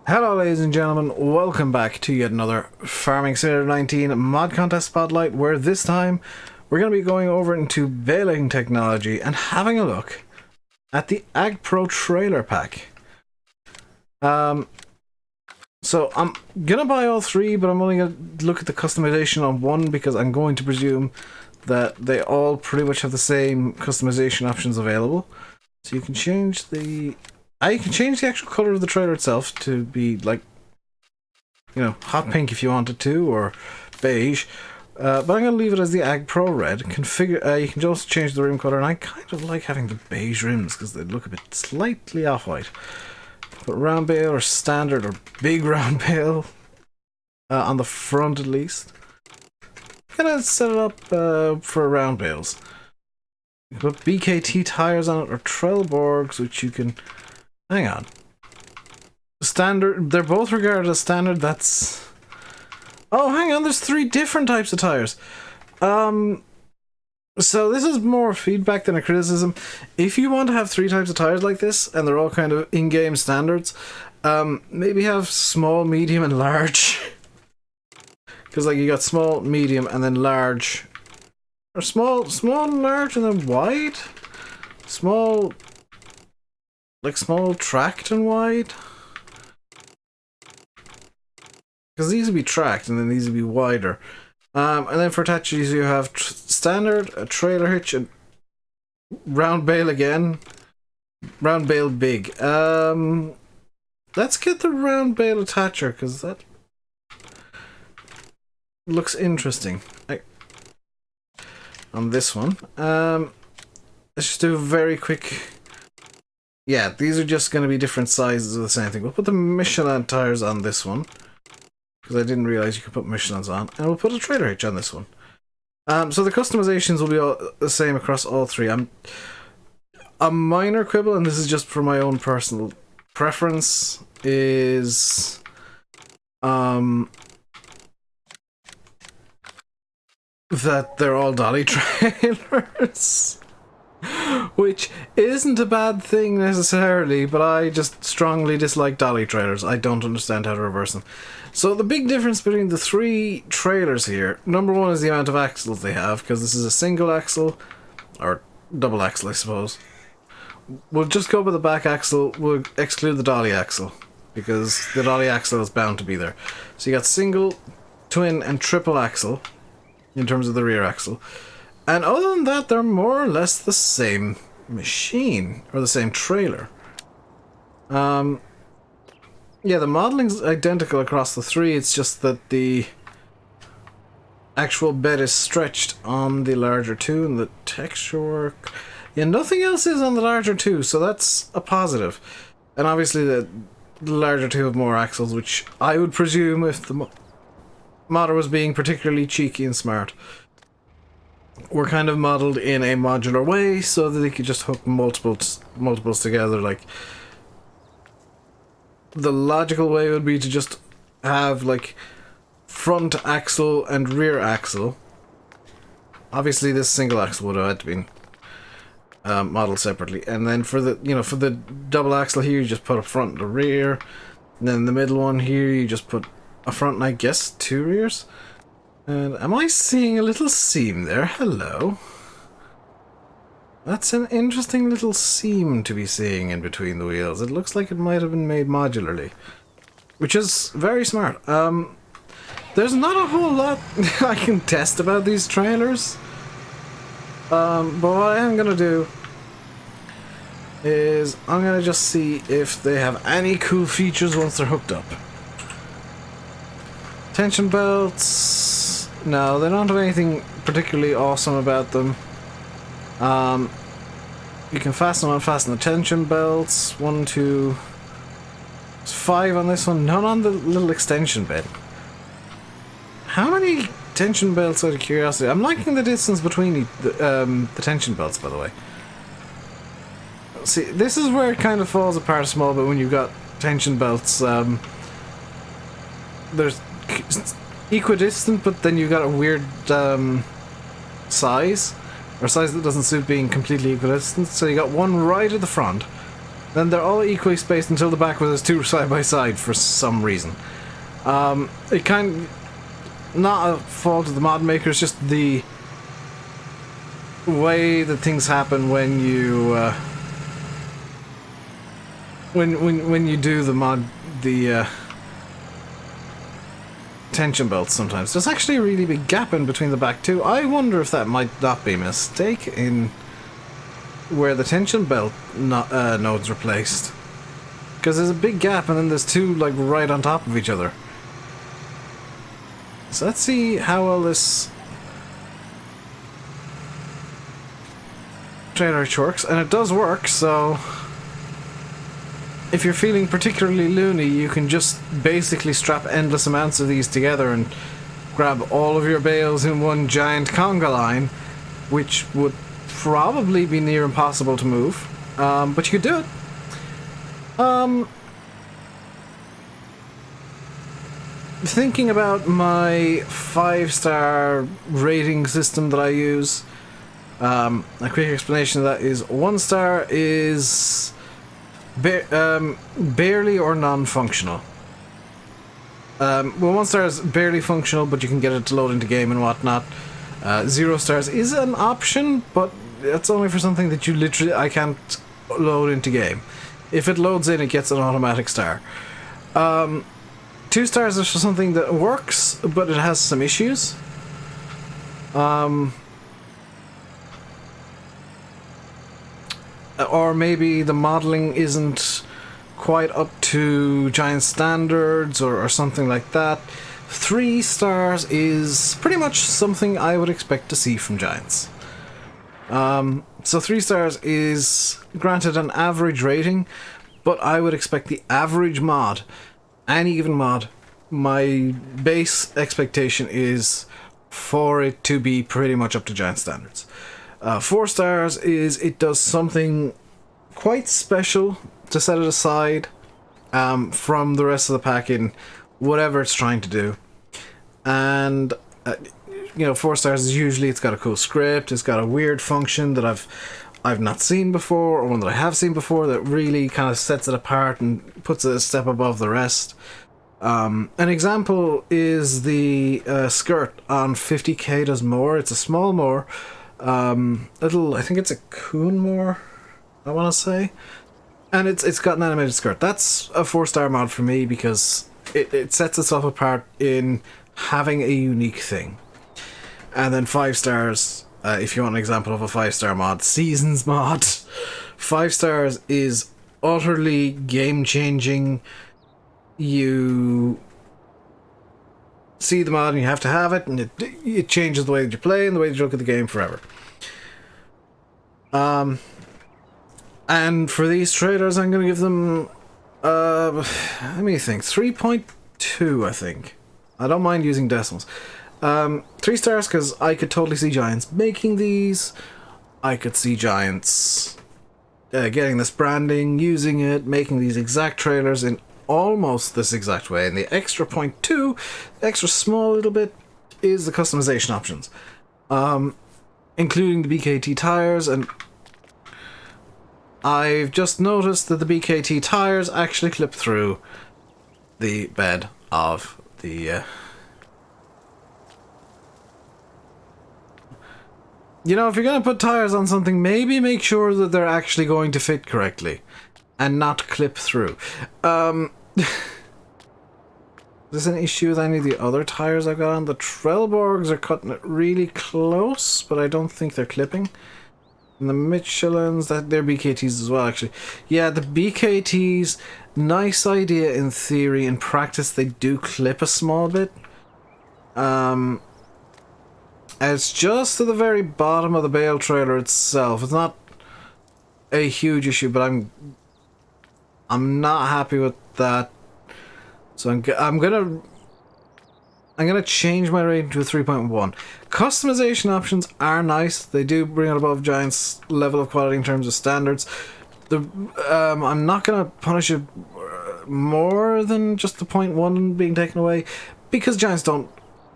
Hello ladies and gentlemen, welcome back to yet another Farming Simulator 19 mod contest spotlight, where this time we're going to be going over into baling technology and having a look at the Agpro trailer pack. So I'm going to buy all three, but I'm only going to look at the customization on one because I'm going to presume that they all pretty much have the same customization options available. So you can change the... you can change the actual colour of the trailer itself to be like, you know, hot pink if you wanted to, or beige. But I'm going to leave it as the Agpro red. Configure. You can also change the rim colour, and I kind of like having the beige rims because they look a bit slightly off-white. Put round bale or standard or big round bale on the front at least. Gonna set it up for round bales. You can put BKT tires on it or Trelleborgs, which you can. Hang on. Standard, they're both regarded as standard, that's... Oh, hang on, there's three different types of tires. So this is more feedback than a criticism. If you want to have three types of tires like this, and they're all kind of in-game standards, maybe have small, medium, and large. Because like you got small, medium, and then large. Or small, large, and then wide? Small... Like small, tracked, and wide? Because these would be tracked, and then these would be wider. And then for attachments you have standard, a trailer hitch, and round bale again. Round bale big. Let's get the round bale attacher, because that looks interesting. On this one. Let's just do a very quick... Yeah, these are just going to be different sizes of the same thing. We'll put the Michelin tires on this one, because I didn't realize you could put Michelins on, and we'll put a trailer hitch on this one. So the customizations will be all the same across all three. A minor quibble, and this is just for my own personal preference, is that they're all dolly trailers. Which isn't a bad thing necessarily, but I just strongly dislike dolly trailers. I don't understand how to reverse them. So the big difference between the three trailers here, number one is the amount of axles they have, because this is a single axle, or double axle I suppose. We'll just go with the back axle, we'll exclude the dolly axle, because the dolly axle is bound to be there. So you got single, twin, and triple axle, in terms of the rear axle. And other than that, they're more or less the same machine, or the same trailer. Yeah, the modeling's identical across the three, it's just that the actual bed is stretched on the larger two, and the texture work... Yeah, nothing else is on the larger two, so that's a positive. And obviously the larger two have more axles, which I would presume if the modder was being particularly cheeky and smart, were kind of modeled in a modular way so that they could just hook multiples together. Like, the logical way would be to just have like front axle and rear axle. Obviously this single axle would have had to be modeled separately, and then for the for the double axle here you just put a front and a rear, and then the middle one here you just put a front and I guess two rears. And am I seeing a little seam there? Hello. That's an interesting little seam to be seeing in between the wheels. It looks like it might have been made modularly, which is very smart. There's not a whole lot I can test about these trailers. But what I am going to do is I'm going to just see if they have any cool features once they're hooked up. Tension belts... No, they don't have anything particularly awesome about them. You can fasten and unfasten the tension belts. 1, 2... There's 5 on this one. None on the little extension bed. How many tension belts, out of curiosity? I'm liking the distance between the tension belts, by the way. See, this is where it kind of falls apart a small bit when you've got tension belts. There's... equidistant, but then you got a weird size, or size that doesn't suit being completely equidistant. So you got one right at the front, Then they're all equally spaced until the back was two side by side for some reason. It not a fault of the mod maker, it's just the way that things happen when you when you do the tension belts. Sometimes there's actually a really big gap in between the back too. I wonder if that might not be a mistake in where the tension belt nodes are placed, because there's a big gap and then there's two like right on top of each other. So let's see how well this trailer works, and it does work. So if you're feeling particularly loony, you can just basically strap endless amounts of these together and grab all of your bales in one giant conga line, which would probably be near impossible to move, but you could do it. Thinking about my 5-star rating system that I use, a quick explanation of that is 1 star is barely or non-functional. Well, 1 star is barely functional, but you can get it to load into game and whatnot. 0 stars is an option, but it's only for something that you literally I can't load into game. If it loads in, it gets an automatic star. 2 stars is for something that works, but it has some issues. Or maybe the modeling isn't quite up to Giant standards or something like that. 3 stars is pretty much something I would expect to see from Giants. So 3 stars is granted an average rating, but I would expect the average mod, any given mod, my base expectation is for it to be pretty much up to Giant standards. 4 stars is it does something quite special to set it aside from the rest of the pack in whatever it's trying to do. And you know, 4 stars is usually it's got a cool script, it's got a weird function that I've not seen before, or one that I have seen before that really kind of sets it apart and puts it a step above the rest. An example is the skirt on 50k does more. It's a small more, I think it's a coon more, I want to say, and it's got an animated skirt. That's a 4-star mod for me because it sets itself apart in having a unique thing. And then 5 stars, if you want an example of a 5-star mod, Seasons mod. 5 stars is utterly game-changing. You see the mod and you have to have it, and it changes the way that you play and the way that you look at the game forever. And for these traders, I'm going to give them, let me think, 3.2, I think. I don't mind using decimals. 3 stars because I could totally see Giants making these. I could see Giants getting this branding, using it, making these exact trailers in almost this exact way. And the extra 0.2, the extra small little bit, is the customization options, including the BKT tires. And I've just noticed that the BKT tires actually clip through the bed of the you know, if you're going to put tires on something, maybe make sure that they're actually going to fit correctly and not clip through. There's an issue with any of the other tires I've got on. The Trelleborgs are cutting it really close, but I don't think they're clipping. And the Michelins, they're BKTs as well, actually. Yeah, the BKTs, nice idea in theory. In practice, they do clip a small bit. It's just to the very bottom of the bale trailer itself. It's not a huge issue, but I'm not happy with that. So I'm gonna change my rating to a 3.1. Customization options are nice. They do bring it above Giant's level of quality in terms of standards. I'm not gonna punish it more than just the 0.1 being taken away, because Giants don't,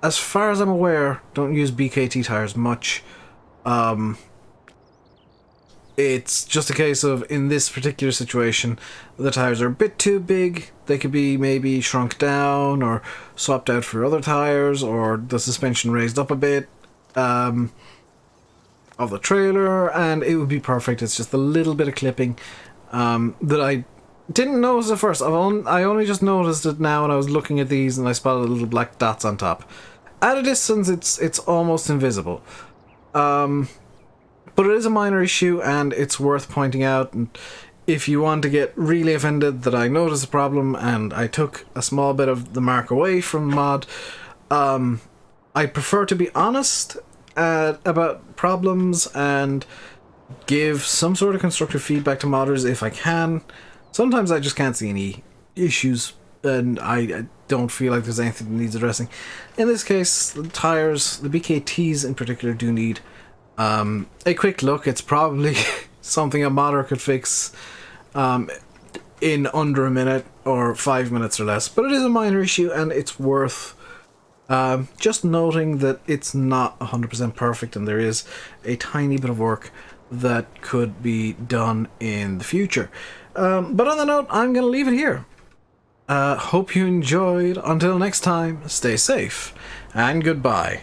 as far as I'm aware, don't use BKT tires much. It's just a case of, in this particular situation, the tires are a bit too big. They could be maybe shrunk down or swapped out for other tires, or the suspension raised up a bit of the trailer, and it would be perfect. It's just a little bit of clipping that I didn't notice at first. I only just noticed it now when I was looking at these, and I spotted little black dots on top. At a distance, it's almost invisible. But it is a minor issue, and it's worth pointing out. And if you want to get really offended that I noticed a problem and I took a small bit of the mark away from the mod, I prefer to be honest about problems and give some sort of constructive feedback to modders if I can. Sometimes I just can't see any issues, and I don't feel like there's anything that needs addressing. In this case, the tires, the BKTs in particular, do need a quick look. It's probably something a modder could fix in under a minute or 5 minutes or less, but it is a minor issue, and it's worth just noting that it's not 100% perfect, and there is a tiny bit of work that could be done in the future. But on the note, I'm going to leave it here. Hope you enjoyed. Until next time, stay safe, and goodbye.